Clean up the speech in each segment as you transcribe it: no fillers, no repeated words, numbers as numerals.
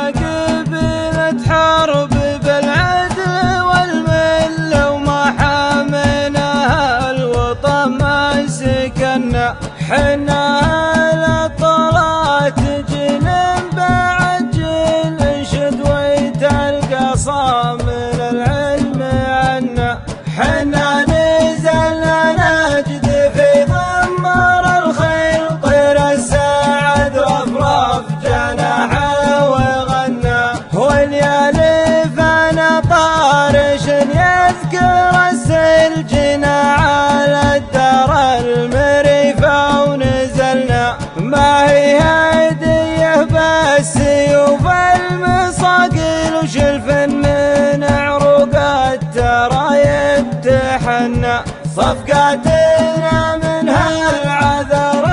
قبلت حرب بالعدل والملة وما حامناها الوطن ما سكنا حنا للطلعات جنن بعجل انشد وتلقى صامل العلم عنا حنا نزلنا نجد في ضمر الخيل طير السعد رفرف جناحه وغنى والليالي فانا طارش يذكر السلجنا على الدار المريفة ونزلنا ما هي هدية بالسيوف المصاقيل وشلف من عروق الترايب تحنى صفقاتنا منها العذر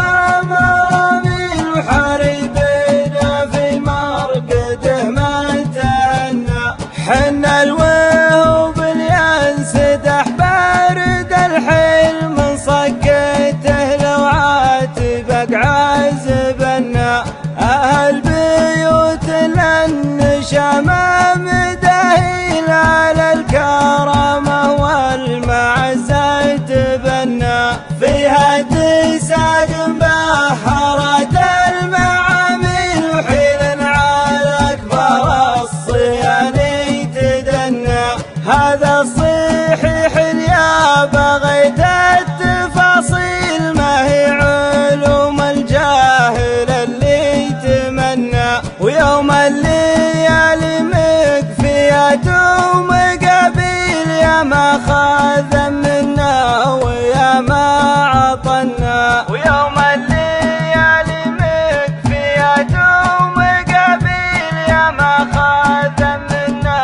مراميل وحريبنا في مرقده ما تهنى حنا الوهوب ينسدح بارد الحيل من صقته لو عاتبك عازبنا أهل بيوت النشامة مداهيل على الكرامة والمعزة تبنى فيها تساق بحرات المعاميل وحين على أكبر الصياني تدنى هذا الصحيح يا بغيت التفاصيل ما هي علوم الجاهل اللي يتمنى ويوم الليالي مكفيات ومقابيل يا ما خذ منا ويا ما عطنا ويوم الليالي مكفيات ومقابيل يا ما خذ منا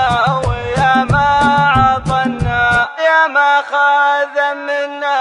ويا ما عطنا يا ما خذ منا